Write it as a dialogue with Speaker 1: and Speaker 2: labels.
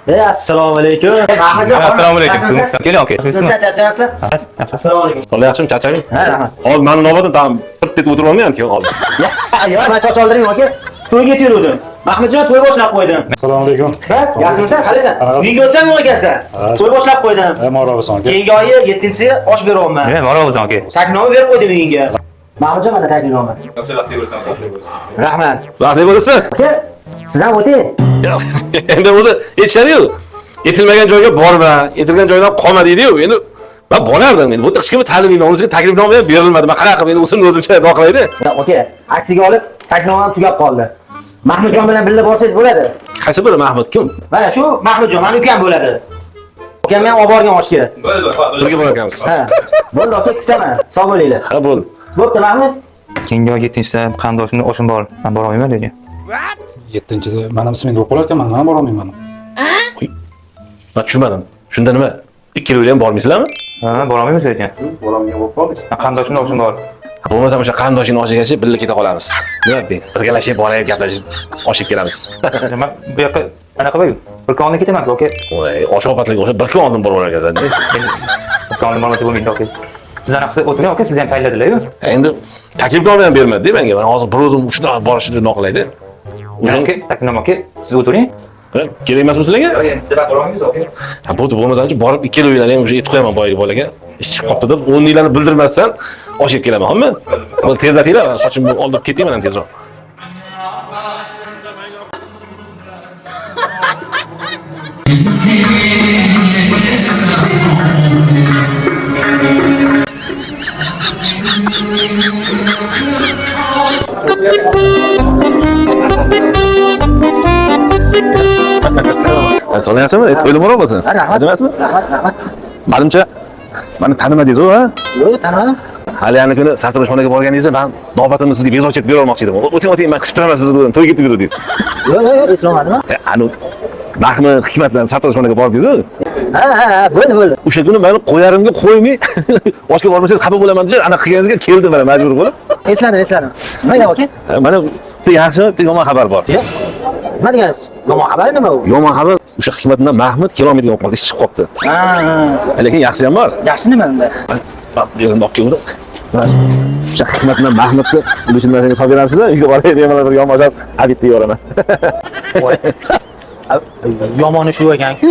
Speaker 1: Assalomu alaykum.
Speaker 2: Assalomu alaykum. Keling aka.
Speaker 1: Siz charchamaysiz? Assalomu alaykum.
Speaker 3: So'la yaxshimi, charcharing?
Speaker 1: Ha, rahmat.
Speaker 3: Hozir meni navbatim tam bir tet o'tirib olmayman keyin hozir.
Speaker 1: Yo'q, men charch oldiring aka. To'yga yuruvdim. Mahmudjon to'y boshlab qo'ydim.
Speaker 4: Assalomu alaykum.
Speaker 1: Ha, yaxshimisan? Qanasan? Uyga o'tsanmi ekansan? To'y boshlab qo'ydim.
Speaker 4: Marhamat aka.
Speaker 1: Keyingi oyi 7-siga osh beryapman.
Speaker 2: Marhamat aka.
Speaker 1: Taknoma berib qo'ydim uyingga. Mahmudjon mana taknoma. Rahmat.
Speaker 3: Baxtli bo'lasan.
Speaker 1: Aka, siz ham o'ting.
Speaker 3: Endi o'zi aytishadi-yu. Yetilmagan joyga borma, yetilgan joydan qolma deydi-yu. Endi men borardim. Endi bu hech kimga ta'limnoma, unisiga taklifnoma ham berilmadi. Men qanaqa qilib endi o'zimni o'zimcha ado qilaydi.
Speaker 1: Aka, aksiga olib taknomam tugab qoldi. Mahmudjon bilan birga borsangiz bo'ladi.
Speaker 3: Qaysi biri Mahmud kim?
Speaker 1: Mana shu Mahmudjon, meni ukam bo'ladi. Ukam ham olib borgan oshga.
Speaker 3: Birga bor ekanmiz.
Speaker 1: Ha. Bo'ldi, aka, kutaman. Sog' bo'linglar.
Speaker 3: Ha, bo'ldi.
Speaker 1: Bo'pti, Mahmud.
Speaker 2: Keyingi oy 7-sida qarindoshimni oshim bor. Men bora olmayman dedi.
Speaker 4: 7-da mening ismimni o'qib qo'yarkanman, men bora olmayman.
Speaker 3: Men tushunmadim. Shunda nima? Ikkalanglar ham bormaysizlarmi?
Speaker 2: Ha, bora olmaymiz ekan. Bora olmagan bo'lib qoldik. Qarindoshimni oshim bor.
Speaker 3: Bo'lmasa o'sha qarindoshingni oshigacha birga keta qolamiz. Nima deying? Birgalashib borib gaplashib oshib kelamiz.
Speaker 2: Men bu yoqqa anaqa qo'y. Bir konga ketaman aka.
Speaker 3: Voy, osh ovqatlarga o'xshab bir kun oldin borib olar ekansan.
Speaker 2: Konga bormasa bo'lmaydi aka. Siz anaqa o'tiring aka, siz ham tayinladilar-ku.
Speaker 3: Endi taklifnoma ham bermadi-da menga. Men hozir bir o'zim shunday borishni noqilaydi.
Speaker 2: Aka, taknoma aka, siz o'tiring.
Speaker 3: Kerak emasmi sizlarga?
Speaker 2: Yo'q, endi bora olmaymiz aka.
Speaker 3: Ha, bo'lmasa borib ikkalovinglarni ham o'sha aytib qo'yaman boyagi bolaga. Ish chiqib qopti deb 10 yillarni bildirmasdan oshib kelaman, hamma. Buni tezlatinglar, sochimni oldirib ketayman ham tezroq. So'la yaxshimi? To'yga bora olasan?
Speaker 1: Rahmat.
Speaker 3: Emasmi?
Speaker 1: Rahmat.
Speaker 3: Menimcha meni tanimadingiz-ku, ha?
Speaker 1: Yo'q, tanimadim.
Speaker 3: Hali yana kuni sartaroshxonaga borganingizda men navbatimni sizga bezovchi etib bera olmoqchi edim. O'ting, men kutib turaman sizni dedim. To'yga ketib yurdik.
Speaker 1: Yo'q, eslamadimmi?
Speaker 3: Anu Rahmat, Hikmat bilan sartaroshxonaga bordingiz-ku.
Speaker 1: Ha, bo'ldi.
Speaker 3: O'sha kuni meni qo'yarimga qo'ymay, oshga bormasangiz xafa bo'laman deb ana qilganingizga keldim mana majbur bo'lib.
Speaker 1: Esladim. Nima gap aka?
Speaker 3: Mana yaxshi, yomon xabar bor.
Speaker 1: Yo'q. Nima degansiz? Yomon xabar nima u?
Speaker 3: Yomon xabar o'sha Hikmat bilan Mahmud kelolmaydigan bo'lib qoldi, ish chiqib qoldi.
Speaker 1: Ha.
Speaker 3: Lekin yaxshi ham bor.
Speaker 1: Yaxshi nima unda?
Speaker 3: Yig'in olib keldim. O'sha Hikmat bilan Mahmudni ulushini narsaga solib berasiz-a? Uyga borib yana bir yonboshab habib deyaveraman.
Speaker 1: Yomoni shu ekan-ku.